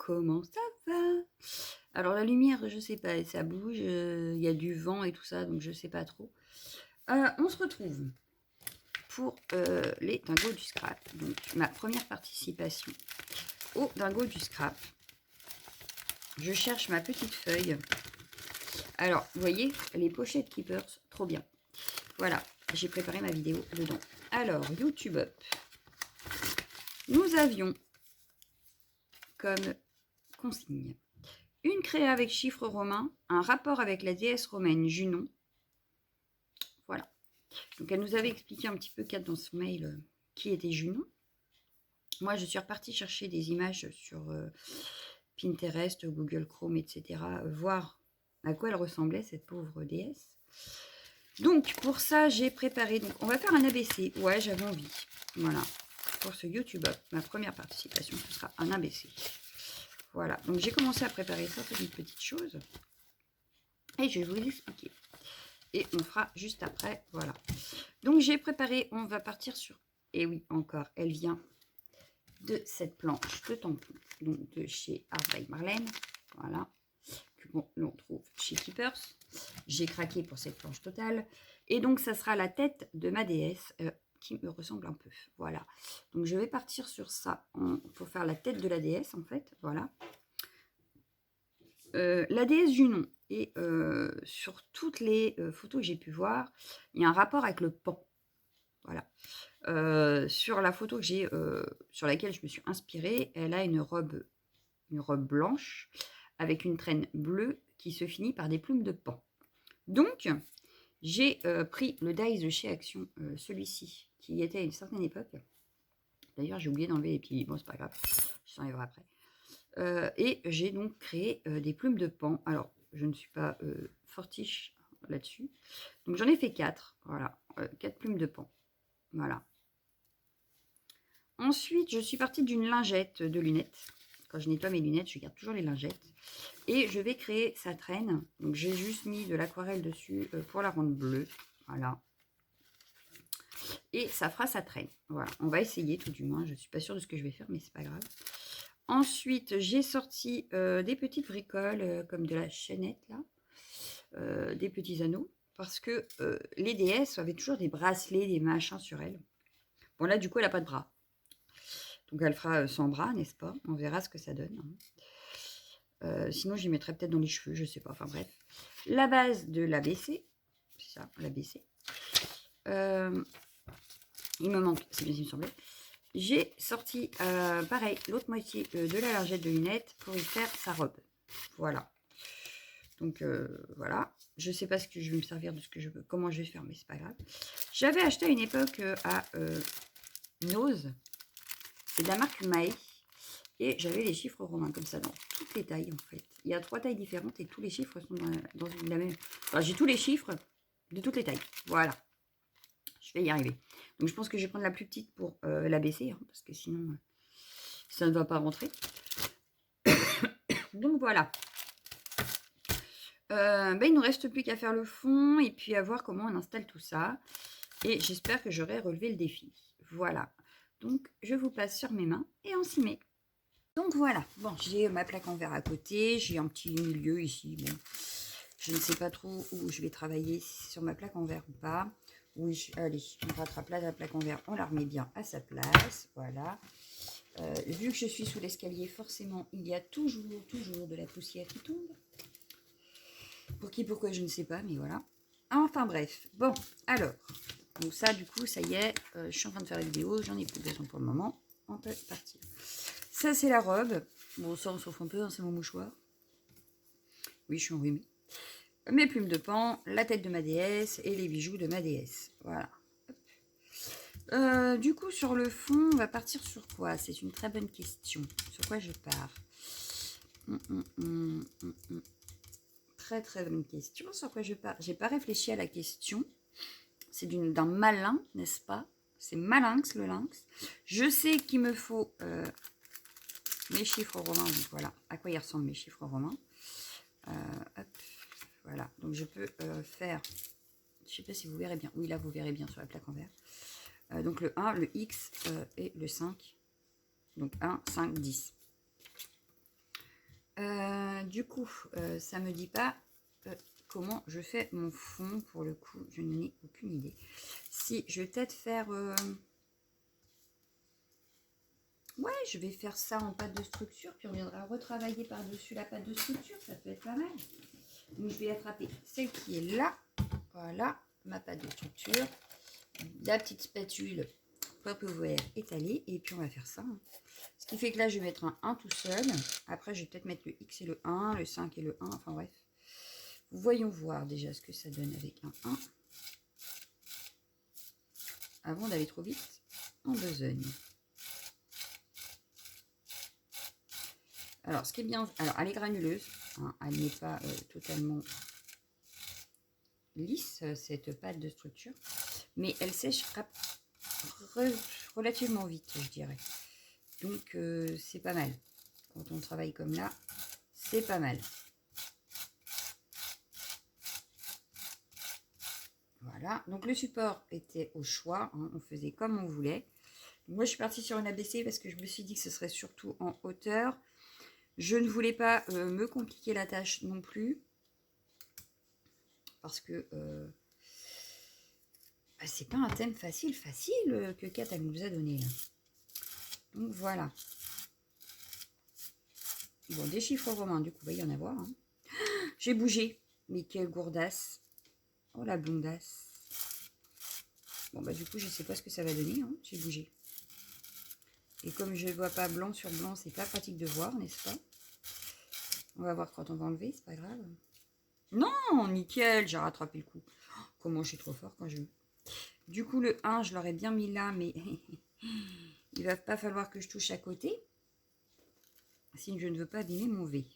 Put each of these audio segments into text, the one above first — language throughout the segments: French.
comment ça va? Alors la lumière, je sais pas, ça bouge, il y a du vent et tout ça, donc je sais pas trop. On se retrouve pour les dingos du scrap. Donc ma première participation au dingo du scrap. Je cherche ma petite feuille. Alors, vous voyez, les pochettes Keepers, trop bien. Voilà, j'ai préparé ma vidéo dedans. Alors, YouTube Up. Nous avions comme consigne une créa avec chiffres romains, un rapport avec la déesse romaine Junon. Voilà. Donc, elle nous avait expliqué un petit peu, Kat, dans son mail, qui était Junon. Moi, je suis repartie chercher des images sur Pinterest, Google Chrome, etc. Voir à quoi elle ressemblait, cette pauvre déesse. Donc, pour ça, j'ai préparé... Donc, on va faire un ABC. Ouais, j'avais envie. Voilà. Pour ce YouTube Up, ma première participation, ce sera un ABC. Voilà. Donc, j'ai commencé à préparer certaines petites choses. Et je vais vous expliquer. Et on fera juste après. Voilà. Donc, j'ai préparé... On va partir sur... Et oui, encore, elle vient de cette planche de tampon. Donc, de chez Art by Marlène. Voilà. Que bon, l'on trouve chez Keepers. J'ai craqué pour cette planche totale. Et donc, ça sera la tête de ma déesse qui me ressemble un peu. Voilà. Donc, je vais partir sur ça pour faire la tête de la déesse, en fait. Voilà. La déesse Junon. Et sur toutes les photos que j'ai pu voir, il y a un rapport avec le pan. Voilà. Sur la photo que j'ai, sur laquelle je me suis inspirée, elle a une robe blanche avec une traîne bleue qui se finit par des plumes de pan. Donc, j'ai pris le dies de chez Action, celui-ci, qui était à une certaine époque. D'ailleurs, j'ai oublié d'enlever les pieds. Bon, c'est pas grave, je t'en enlèverai après. Et j'ai donc créé des plumes de pan. Alors, je ne suis pas fortiche là-dessus. Donc, j'en ai fait 4. Voilà, 4 plumes de pan. Voilà. Ensuite, je suis partie d'une lingette de lunettes. Quand je nettoie mes lunettes, je garde toujours les lingettes. Et je vais créer sa traîne. Donc, j'ai juste mis de l'aquarelle dessus pour la rendre bleue. Voilà. Et ça fera sa traîne. Voilà. On va essayer tout du moins. Je ne suis pas sûre de ce que je vais faire, mais c'est pas grave. Ensuite, j'ai sorti des petites bricoles comme de la chaînette, là. Des petits anneaux. Parce que les déesses avaient toujours des bracelets, des machins sur elles. Bon, là, du coup, elle n'a pas de bras. Donc, elle fera sans bras, n'est-ce pas? On verra ce que ça donne. Sinon, j'y mettrais peut-être dans les cheveux, je sais pas. Enfin, bref. La base de l'ABC. C'est ça, l'ABC. Il me manque, c'est bien ce qui me semblait. J'ai sorti, pareil, l'autre moitié de la lingette de lunettes pour y faire sa robe. Voilà. Donc, voilà. Je sais pas ce que je vais me servir de ce que je veux, comment je vais faire, mais c'est pas grave. J'avais acheté à une époque à Nose. C'est de la marque Mae. Et j'avais les chiffres romains comme ça dans toutes les tailles en fait. Il y a 3 tailles différentes et tous les chiffres sont dans la même. Enfin, j'ai tous les chiffres de toutes les tailles. Voilà. Je vais y arriver. Donc je pense que je vais prendre la plus petite pour la baisser, hein, parce que sinon ça ne va pas rentrer. Donc voilà. Il ne nous reste plus qu'à faire le fond et puis à voir comment on installe tout ça. Et j'espère que j'aurai relevé le défi. Voilà. Donc je vous passe sur mes mains et on s'y met. Donc voilà, bon, j'ai ma plaque en verre à côté, j'ai un petit milieu ici, bon, je ne sais pas trop où je vais travailler, si c'est sur ma plaque en verre ou pas. Oui, allez, on rattrape là la plaque en verre, on la remet bien à sa place, voilà. Vu que je suis sous l'escalier, forcément, il y a toujours de la poussière qui tombe. Pour qui, pourquoi, je ne sais pas, mais voilà. Enfin bref, bon, alors, donc ça, du coup, ça y est, je suis en train de faire la vidéo, j'en ai plus besoin pour le moment, on peut partir. Ça, c'est la robe. Bon, ça, on s'en fout un peu, hein, c'est mon mouchoir. Oui, je suis enrhumée. Mes plumes de pan, la tête de ma déesse et les bijoux de ma déesse. Voilà. Du coup, sur le fond, on va partir sur quoi? C'est une très bonne question. Sur quoi je pars? Très, très bonne question. Sur quoi je pars? J'ai pas réfléchi à la question. C'est d'un malin, n'est-ce pas? C'est malinx, le lynx. Je sais qu'il me faut... mes chiffres romains, donc voilà à quoi ils ressemblent mes chiffres romains. Hop, voilà, donc je peux faire, je sais pas si vous verrez bien, oui là vous verrez bien sur la plaque en verre. Donc le 1, le X et le 5, donc 1, 5, 10. Du coup, ça me dit pas comment je fais mon fond. Pour le coup, je n'en ai aucune idée. Si, je vais peut-être faire... Ouais, je vais faire ça en pâte de structure, puis on viendra retravailler par-dessus la pâte de structure. Ça peut être pas mal. Donc, je vais attraper celle qui est là. Voilà, ma pâte de structure. La petite spatule Tupperware étalée. Et puis, on va faire ça. Ce qui fait que là, je vais mettre un 1 tout seul. Après, je vais peut-être mettre le X et le 1, le 5 et le 1. Enfin, bref. Voyons voir déjà ce que ça donne avec un 1. Avant d'aller trop vite en besogne. Alors, ce qui est bien... Alors, elle est granuleuse. Hein, elle n'est pas totalement lisse, cette pâte de structure. Mais elle sèche relativement vite, je dirais. Donc, c'est pas mal. Quand on travaille comme là, c'est pas mal. Voilà. Donc, le support était au choix. Hein, on faisait comme on voulait. Moi, je suis partie sur une ABC parce que je me suis dit que ce serait surtout en hauteur. Je ne voulais pas me compliquer la tâche non plus. Parce que bah, c'est pas un thème facile que Kat elle nous a donné là. Donc voilà. Bon, des chiffres romains, du coup, il va y en avoir. Hein. J'ai bougé. Mais quelle gourdasse. Oh la blondasse. Bon bah du coup, je sais pas ce que ça va donner. Hein. J'ai bougé. Et comme je ne vois pas blanc sur blanc, c'est pas pratique de voir, n'est-ce pas? On va voir quand on va enlever, c'est pas grave. Non, nickel, j'ai rattrapé le coup. Oh, comment je suis trop fort quand je veux. Du coup, le 1, je l'aurais bien mis là, mais il va pas falloir que je touche à côté. Si je ne veux pas abîmer mon V.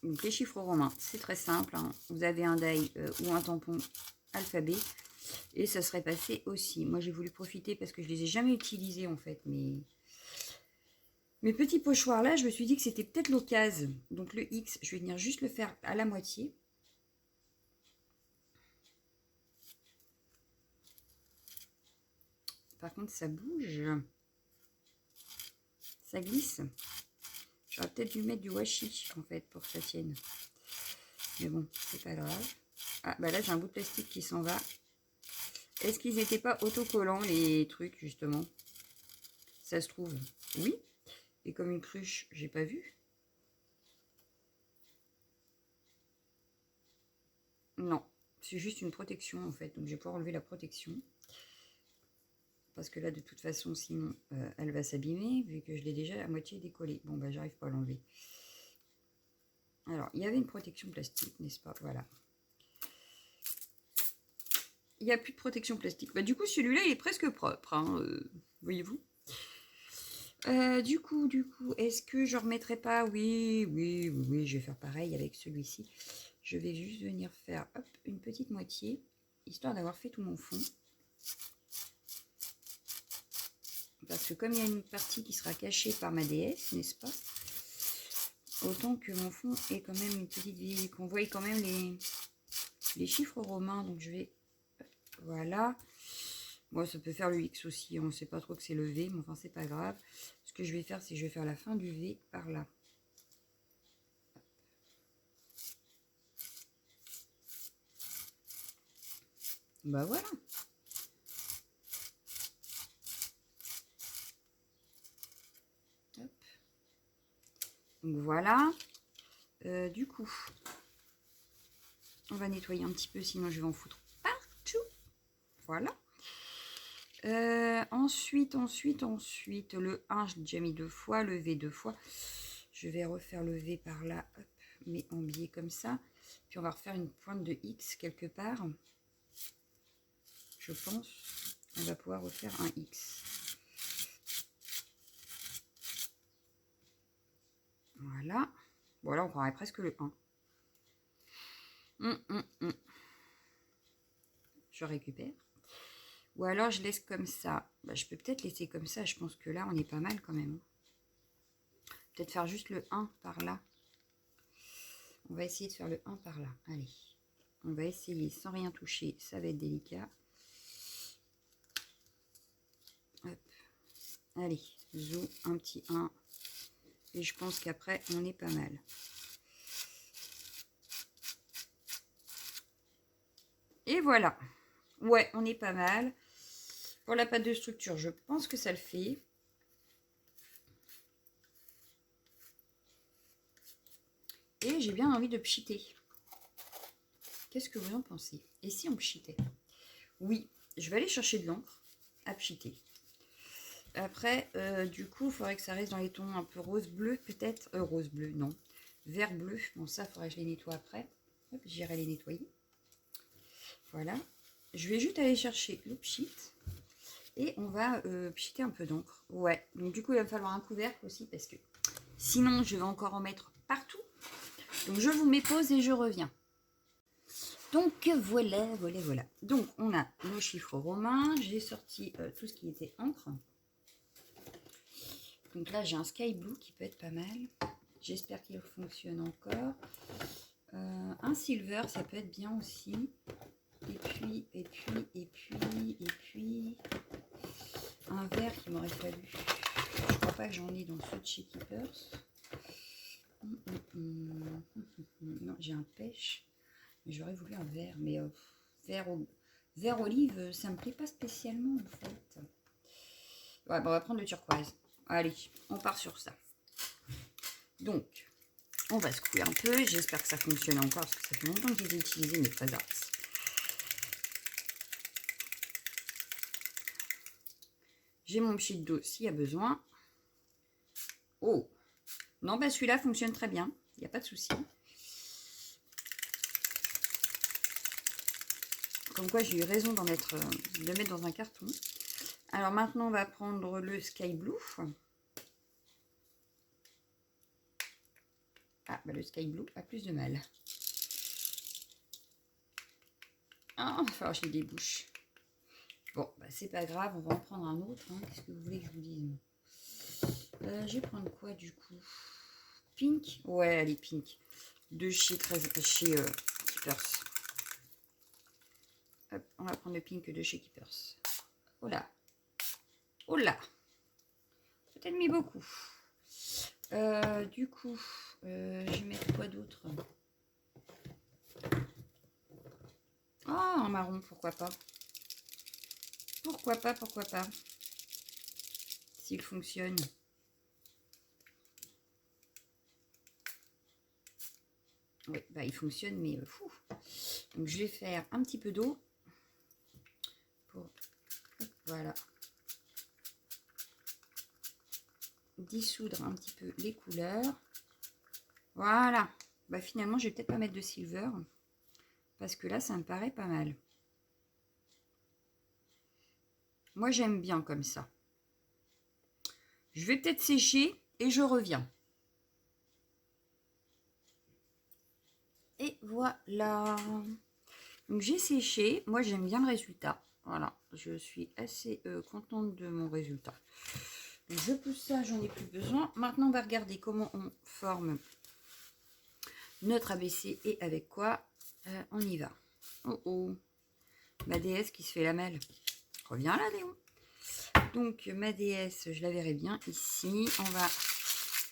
Donc les chiffres romains, c'est très simple. Hein. Vous avez un die ou un tampon alphabet. Et ça serait passé aussi. Moi, j'ai voulu profiter parce que je les ai jamais utilisés en fait. Mais mes petits pochoirs là, je me suis dit que c'était peut-être l'occasion. Donc le X, je vais venir juste le faire à la moitié. Par contre, ça bouge. Ça glisse. J'aurais peut-être dû mettre du washi en fait pour que ça tienne. Mais bon, c'est pas grave. Ah, bah là, j'ai un bout de plastique qui s'en va. Est-ce qu'ils n'étaient pas autocollants, les trucs, justement? Ça se trouve, oui. Et comme une cruche, j'ai pas vu. Non, c'est juste une protection, en fait. Donc, je vais pouvoir enlever la protection. Parce que là, de toute façon, sinon, elle va s'abîmer, vu que je l'ai déjà à moitié décollée. Bon, bah, j'arrive pas à l'enlever. Alors, il y avait une protection plastique, n'est-ce pas? Voilà. Il n'y a plus de protection plastique. Bah, du coup, celui-là, il est presque propre, hein, voyez-vous. Du coup, est-ce que je remettrai pas? Oui, je vais faire pareil avec celui-ci. Je vais juste venir faire hop, une petite moitié, histoire d'avoir fait tout mon fond. Parce que comme il y a une partie qui sera cachée par ma déesse, n'est-ce pas? Autant que mon fond ait quand même une petite vie, qu'on voie quand même les chiffres romains. Donc je vais, voilà. Moi, ça peut faire le X aussi, on ne sait pas trop que c'est le V, mais enfin, c'est pas grave. Ce que je vais faire, c'est que je vais faire la fin du V par là. Bah voilà. Hop. Donc voilà. Du coup, on va nettoyer un petit peu, sinon je vais en foutre partout. Voilà. Ensuite, le 1, je l'ai déjà mis 2 fois, le V 2 fois. Je vais refaire le V par là, hop, mais en biais comme ça. Puis on va refaire une pointe de X quelque part. Je pense qu'on va pouvoir refaire un X. Voilà. Voilà, on prendrait presque le 1. Je récupère. Ou alors je laisse comme ça. Bah, je peux peut-être laisser comme ça. Je pense que là, on est pas mal quand même. Peut-être faire juste le 1 par là. On va essayer de faire le 1 par là. Allez. On va essayer sans rien toucher. Ça va être délicat. Hop. Allez, zoom, un petit 1. Et je pense qu'après, on est pas mal. Et voilà. Ouais, on est pas mal. Pour la pâte de structure, je pense que ça le fait. Et j'ai bien envie de pchiter. Qu'est-ce que vous en pensez? Et si on pchitait? Oui, je vais aller chercher de l'encre à pchiter. Après, du coup, il faudrait que ça reste dans les tons un peu rose-bleu, peut-être. Rose-bleu, non. Vert-bleu. Bon, ça, il faudrait que je les nettoie après. Hop, j'irai les nettoyer. Voilà. Je vais juste aller chercher le pchit. Et on va pchiter un peu d'encre. Ouais, donc du coup, il va me falloir un couvercle aussi, parce que sinon, je vais encore en mettre partout. Donc, je vous mets pause et je reviens. Donc, voilà. Donc, on a nos chiffres romains. J'ai sorti tout ce qui était encre. Donc là, j'ai un Sky Blue qui peut être pas mal. J'espère qu'il fonctionne encore. Un Silver, ça peut être bien aussi. Et puis, un vert qui m'aurait fallu. Je crois pas que j'en ai dans ceux de chez Keepers. Non, j'ai un pêche. Mais j'aurais voulu un vert. Mais vert olive, ça me plaît pas spécialement en fait. Ouais, bon, on va prendre le turquoise. Allez, on part sur ça. Donc, on va secouer un peu. J'espère que ça fonctionne encore parce que ça fait longtemps que j'ai utilisé mes pas d'arts. J'ai mon pchit d'eau s'il y a besoin. Oh! Non, bah celui-là fonctionne très bien. Il n'y a pas de souci. Comme quoi, j'ai eu raison de le mettre dans un carton. Alors maintenant, on va prendre le Sky Blue. Ah, bah le Sky Blue a plus de mal. Ah, il va falloir que je les débouche. Bon, bah c'est pas grave, on va en prendre un autre. Hein. Qu'est-ce que vous voulez que je vous dise? Je vais prendre quoi du coup? Pink? Ouais, allez, pink. De chez Keepers. Hop, on va prendre le pink de chez Keepers. Oh là. Oh là. Peut-être mis beaucoup. Du coup, je vais mettre quoi d'autre? Oh, un marron, pourquoi pas? Pourquoi pas? S'il fonctionne. Oui, bah il fonctionne, mais fou. Donc je vais faire un petit peu d'eau. Pour, voilà. Dissoudre un petit peu les couleurs. Voilà. Bah finalement, je vais peut-être pas mettre de silver. Parce que là, ça me paraît pas mal. Moi, j'aime bien comme ça. Je vais peut-être sécher et je reviens. Et voilà. Donc, j'ai séché. Moi, j'aime bien le résultat. Voilà. Je suis assez contente de mon résultat. Donc, je pousse ça, j'en ai plus besoin. Maintenant, on va regarder comment on forme notre ABC et avec quoi on y va. Oh oh. Ma déesse qui se fait la mêle. Reviens là, Léon. Donc, ma déesse, je la verrai bien ici. On va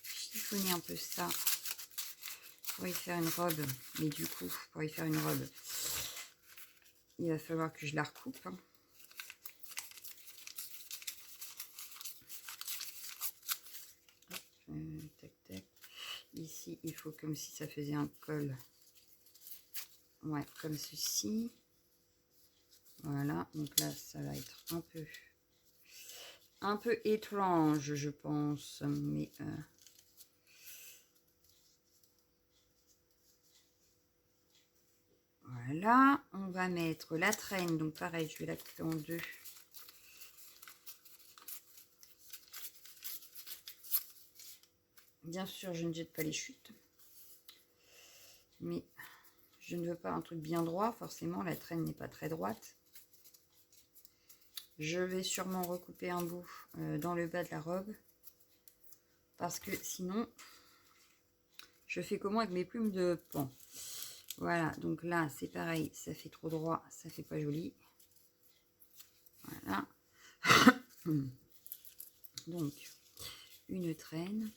chiffonner un peu ça pour y faire une robe. Mais du coup, pour y faire une robe, il va falloir que je la recoupe. Hein. Tac, tac. Ici, il faut comme si ça faisait un col. Ouais, comme ceci. Voilà. Donc là, ça va être un peu étrange, je pense. Mais... voilà, on va mettre la traîne, donc pareil, je vais la couper en deux. Bien sûr, je ne jette pas les chutes, mais je ne veux pas un truc bien droit, forcément, la traîne n'est pas très droite. Je vais sûrement recouper un bout dans le bas de la robe, parce que sinon, je fais comment avec mes plumes de pan. Voilà, donc là, c'est pareil, ça fait trop droit, ça fait pas joli. Voilà. Donc, une traîne.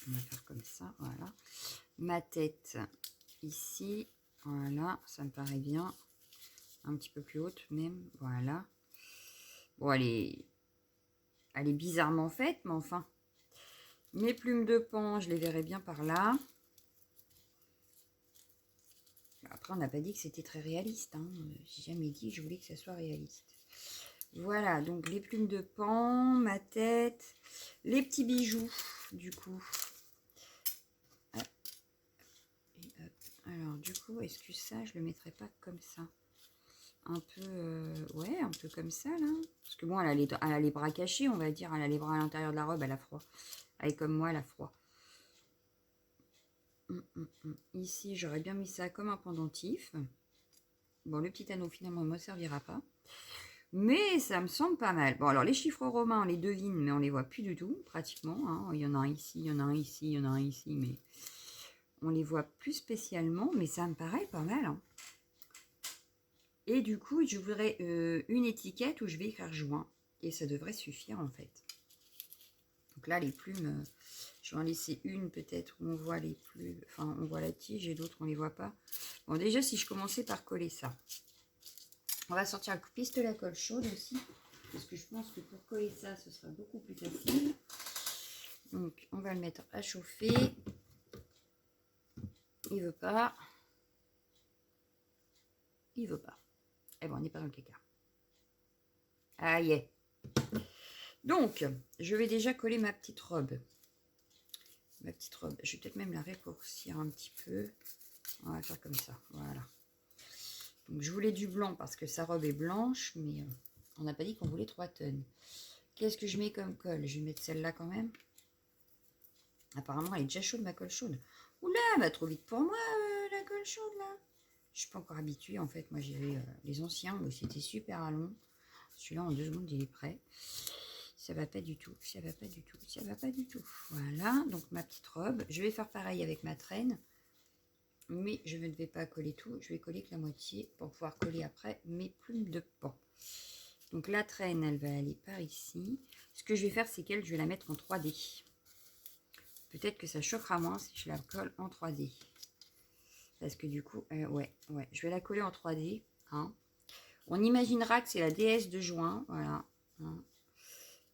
On va faire comme ça, voilà. Ma tête ici, voilà, ça me paraît bien. Un petit peu plus haute même, voilà. Bon, elle est bizarrement faite, mais enfin. Mes plumes de pan, je les verrai bien par là. Après, on n'a pas dit que c'était très réaliste. Hein. J'ai jamais dit que je voulais que ça soit réaliste. Voilà, donc les plumes de pan, ma tête, les petits bijoux, du coup. Hop. Et hop. Alors, du coup, est-ce que ça, je le mettrais pas comme ça? Un peu, ouais, un peu comme ça, là. Parce que bon, elle a les bras cachés, on va dire. Elle a les bras à l'intérieur de la robe, elle a froid. Elle est comme moi, elle a froid. Ici, j'aurais bien mis ça comme un pendentif. Bon, le petit anneau, finalement, ne me servira pas. Mais ça me semble pas mal. Bon, alors, les chiffres romains, on les devine, mais on les voit plus du tout, pratiquement. Hein. Il y en a un ici, il y en a un ici, il y en a un ici, mais on les voit plus spécialement. Mais ça me paraît pas mal. Hein. Et du coup, je voudrais une étiquette où je vais écrire joint. Et ça devrait suffire, en fait. Donc là, les plumes, je vais en laisser une peut-être où on voit les plumes. Enfin, on voit la tige et d'autres, on ne les voit pas. Bon, déjà, si je commençais par coller ça. On va sortir la piste de la colle chaude aussi. Parce que je pense que pour coller ça, ce sera beaucoup plus facile. Donc, on va le mettre à chauffer. Il veut pas. Il veut pas. Eh bon, on n'est pas dans le caca. Ah, y est. Donc, je vais déjà coller ma petite robe. Ma petite robe. Je vais peut-être même la raccourcir un petit peu. On va faire comme ça. Voilà. Donc, je voulais du blanc parce que sa robe est blanche, mais on n'a pas dit qu'on voulait 3 tonnes. Qu'est-ce que je mets comme colle? Je vais mettre celle-là quand même. Apparemment, elle est déjà chaude, ma colle chaude. Oula, elle va trop vite pour moi, la colle chaude, là. Je suis pas encore habituée, en fait. Moi, j'irai les anciens où c'était super long. Celui-là, en 2 secondes, il est prêt. Ça va pas du tout, ça va pas du tout, ça va pas du tout. Voilà, donc ma petite robe. Je vais faire pareil avec ma traîne. Mais je ne vais pas coller tout. Je vais coller que la moitié pour pouvoir coller après mes plumes de pan. Donc la traîne, elle va aller par ici. Ce que je vais faire, c'est qu'elle, je vais la mettre en 3D. Peut-être que ça choquera moins si je la colle en 3D. Parce que du coup, ouais, je vais la coller en 3D. Hein. On imaginera que c'est la déesse de juin. Voilà. Hein.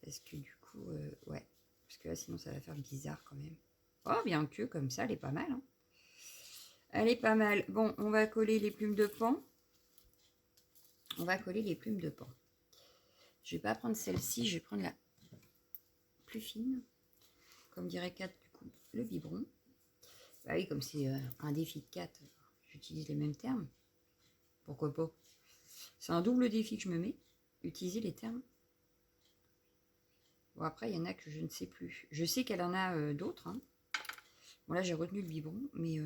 Parce que du coup, ouais. Parce que là, sinon, ça va faire bizarre quand même. Oh, bien que comme ça, elle est pas mal. Hein. Elle est pas mal. Bon, on va coller les plumes de pan. On va coller les plumes de pan. Je vais pas prendre celle-ci, je vais prendre la plus fine. Comme dirait Kat, du coup, le biberon. Bah oui, comme c'est un défi de 4, j'utilise les mêmes termes. Pourquoi pas? C'est un double défi que je me mets. Utiliser les termes. Bon, après, il y en a que je ne sais plus. Je sais qu'elle en a d'autres. Hein. Bon, là, j'ai retenu le biberon, mais...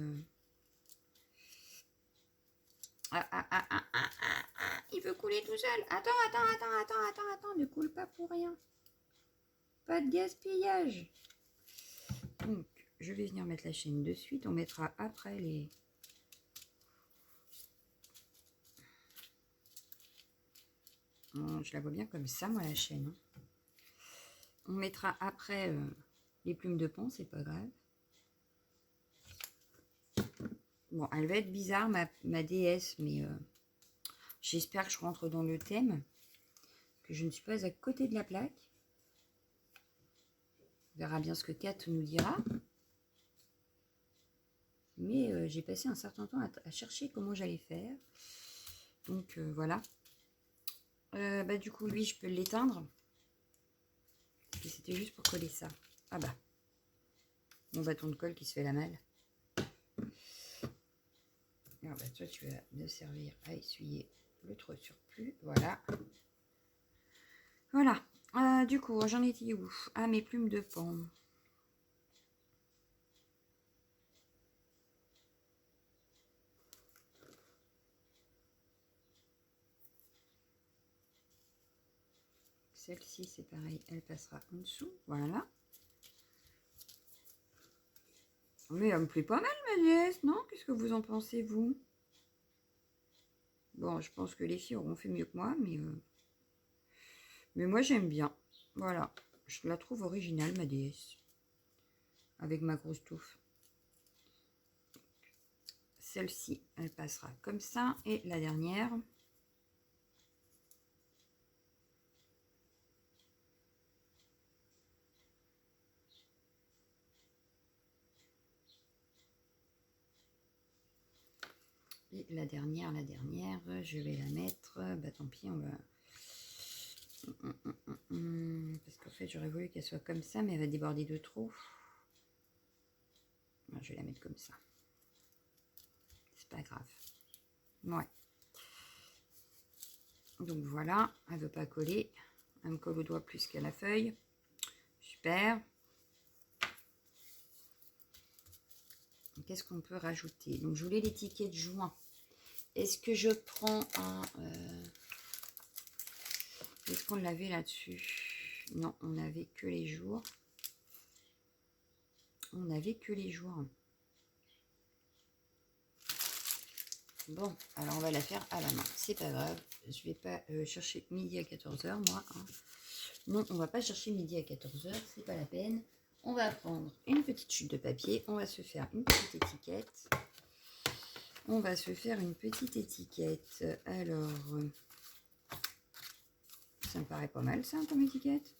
il veut couler tout seul. Attends, ne coule pas pour rien. Pas de gaspillage. Donc, je vais venir mettre la chaîne de suite. On mettra après les... Je la vois bien comme ça, moi, la chaîne. Hein. On mettra après les plumes de pan, c'est pas grave. Bon, elle va être bizarre, ma déesse, mais j'espère que je rentre dans le thème. Que je ne suis pas à côté de la plaque. On verra bien ce que Kat nous dira. Mais j'ai passé un certain temps à chercher comment j'allais faire. Donc, voilà. Bah, du coup, lui, je peux l'éteindre. C'était juste pour coller ça. Ah bah. Mon bâton de colle qui se fait la malle. Alors bah, toi, tu vas me servir à essuyer le trop surplus. Voilà. Voilà. Du coup, j'en étais où? Ah, mes plumes de pan. Celle-ci, c'est pareil. Elle passera en dessous. Voilà. Mais elle me plaît pas mal, ma déesse, non? Qu'est-ce que vous en pensez, vous? Bon, je pense que les filles auront fait mieux que moi, mais Mais moi, j'aime bien. Voilà. Je la trouve originale, ma déesse. Avec ma grosse touffe. Celle-ci, elle passera comme ça. Et la dernière. Et la dernière, je vais la mettre. Bah tant pis, on va... Parce qu'en fait, j'aurais voulu qu'elle soit comme ça, mais elle va déborder de trop. Je vais la mettre comme ça. C'est pas grave. Ouais. Donc voilà, elle veut pas coller. Elle me colle au doigt plus qu'à la feuille. Super. Qu'est-ce qu'on peut rajouter? Donc je voulais l'étiquette juin. Est-ce que je prends un... Est-ce qu'on l'avait là-dessus? Non, on n'avait que les jours. On n'avait que les jours. Bon, alors on va la faire à la main. C'est pas grave. Je vais pas chercher midi à 14 h, moi. Hein. Non, on va pas chercher midi à 14 h. C'est pas la peine. On va prendre une petite chute de papier. On va se faire une petite étiquette. On va se faire une petite étiquette. Alors, ça me paraît pas mal ça comme étiquette.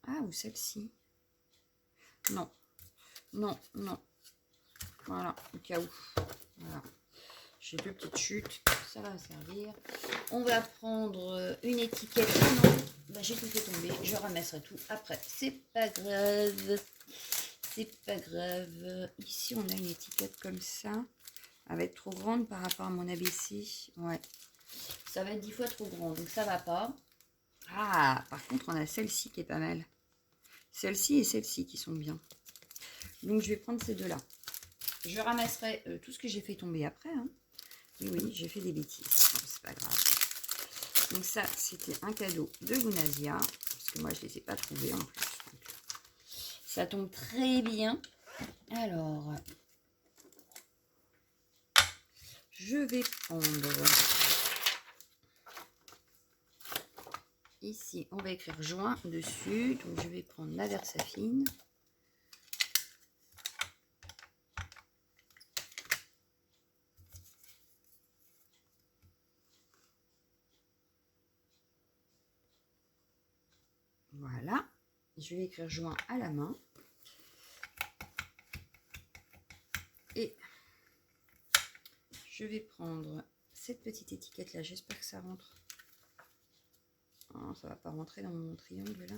Ah, ou celle-ci. Non, non, non. Voilà, au cas où. Voilà. J'ai deux petites chutes, ça va me servir. On va prendre une étiquette. Non, bah, j'ai tout fait tomber. Je ramasserai tout après. C'est pas grave. C'est pas grave. Ici, on a une étiquette comme ça. Elle va être trop grande par rapport à mon ABC. Ouais. Ça va être 10 fois trop grand, donc ça va pas. Ah, par contre, on a celle-ci qui est pas mal. Celle-ci et celle-ci qui sont bien. Donc, je vais prendre ces deux-là. Je ramasserai tout ce que j'ai fait tomber après. Hein. Oui, j'ai fait des bêtises. Bon, c'est pas grave. Donc ça, c'était un cadeau de Lunasia. Parce que moi, je ne les ai pas trouvés en plus. Donc, ça tombe très bien. Alors, je vais prendre... Ici, on va écrire juin dessus. Donc, je vais prendre la Versafine. Voilà. Je vais écrire juin à la main. Et je vais prendre cette petite étiquette là. J'espère que ça rentre. Oh, ça va pas rentrer dans mon triangle là.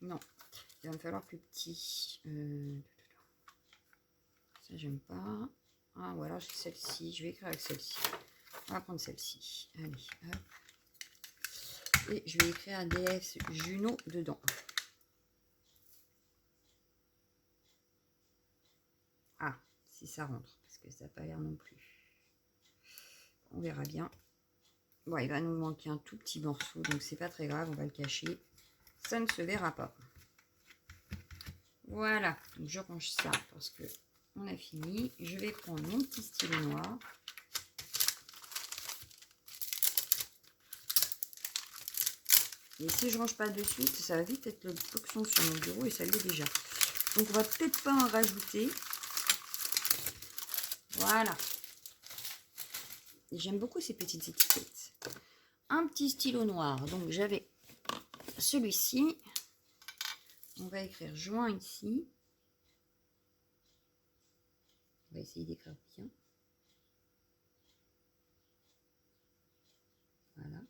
Non. Il va me falloir plus petit. Ça, j'aime pas. Ah, ou alors j'ai celle-ci. Je vais écrire avec celle-ci. On va prendre celle-ci. Allez, hop. Et je vais écrire un DS Juno dedans. Ah, si ça rentre. Parce que ça n'a pas l'air non plus. On verra bien. Bon, il va nous manquer un tout petit morceau. Donc, c'est pas très grave. On va le cacher. Ça ne se verra pas. Voilà. Donc, je range ça parce que on a fini. Je vais prendre mon petit stylo noir. Et si je range pas de suite, ça va vite être le boxon sur mon bureau et ça l'est déjà. Donc, on va peut-être pas en rajouter. Voilà. J'aime beaucoup ces petites étiquettes. Un petit stylo noir. Donc, j'avais celui-ci. On va écrire juin ici. On va essayer d'écrire bien. Voilà.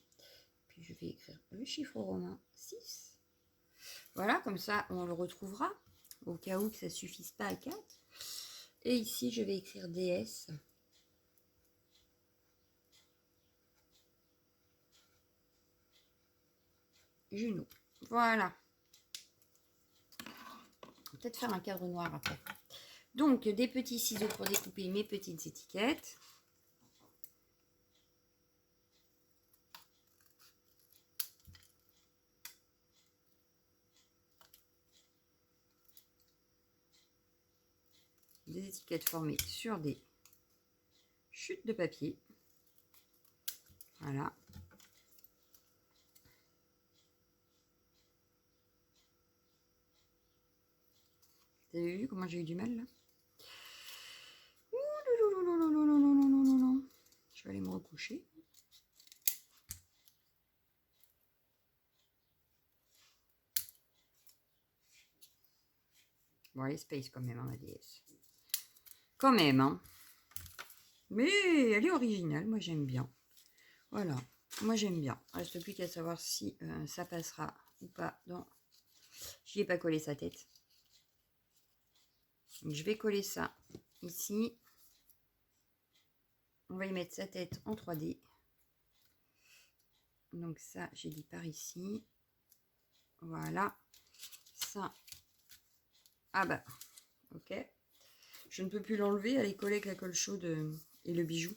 Puis, je vais écrire le chiffre romain 6. Voilà, comme ça, on le retrouvera. Au cas où que ça ne suffise pas à 4. Et ici, je vais écrire DS. Juno. Voilà. Peut-être faire un cadre noir après. Donc, des petits ciseaux pour découper mes petites étiquettes. Des étiquettes formées sur des chutes de papier. Voilà. Vous avez vu comment j'ai eu du mal là? Je vais aller me recoucher. Bon, elle est space quand même, hein, la déesse. Quand même, hein. Mais elle est originale, moi j'aime bien. Voilà, moi j'aime bien. Il ne reste plus qu'à savoir si ça passera ou pas dans... J'y ai pas collé sa tête. Donc, je vais coller ça ici. On va y mettre sa tête en 3D. Donc ça, j'ai dit par ici. Voilà. Ça. Ah bah, ok. Je ne peux plus l'enlever, elle est collée avec la colle chaude et le bijou.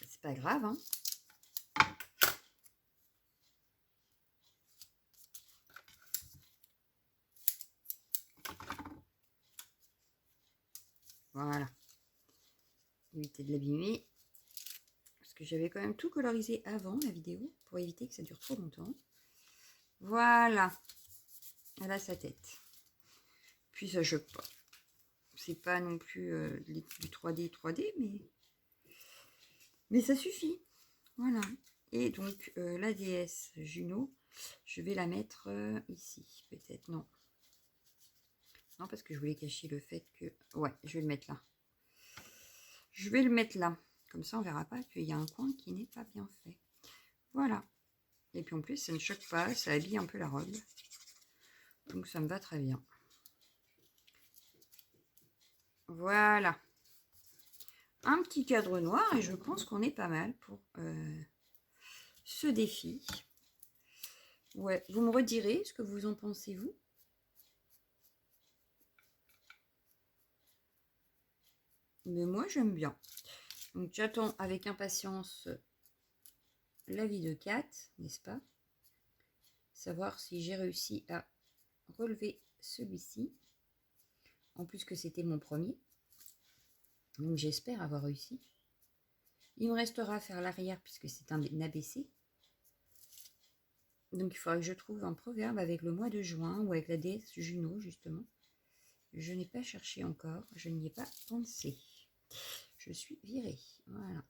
C'est pas grave, hein. Voilà. Éviter de l'abîmer. Parce que j'avais quand même tout colorisé avant la vidéo pour éviter que ça dure trop longtemps. Voilà. Elle a sa tête. Puis ça choque pas. C'est pas non plus du 3D, mais ça suffit. Voilà. Et donc la déesse Juno, je vais la mettre ici. Peut-être, non. Non, parce que je voulais cacher le fait que... Ouais, je vais le mettre là. Je vais le mettre là. Comme ça, on verra pas qu'il y a un coin qui n'est pas bien fait. Voilà. Et puis en plus, ça ne choque pas. Ça habille un peu la robe. Donc ça me va très bien. Voilà. Un petit cadre noir et je pense qu'on est pas mal pour ce défi. Ouais, vous me redirez ce que vous en pensez, vous. Mais moi, j'aime bien. Donc, j'attends avec impatience la vie de Kat, n'est-ce pas? Savoir si j'ai réussi à relever celui-ci. En plus que c'était mon premier. Donc, j'espère avoir réussi. Il me restera à faire l'arrière puisque c'est un ABC. Donc, il faudra que je trouve un proverbe avec le mois de juin ou avec la déesse Juno, justement. Je n'ai pas cherché encore. Je n'y ai pas pensé. Je suis virée. Voilà.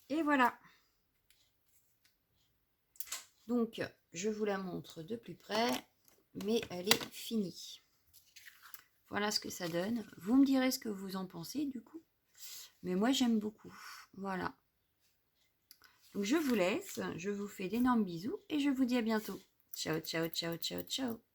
Et voilà. Donc, je vous la montre de plus près, mais elle est finie. Voilà ce que ça donne. Vous me direz ce que vous en pensez, du coup. Mais moi, j'aime beaucoup. Voilà. Donc, je vous laisse. Je vous fais d'énormes bisous et je vous dis à bientôt. Ciao, ciao, ciao, ciao, ciao.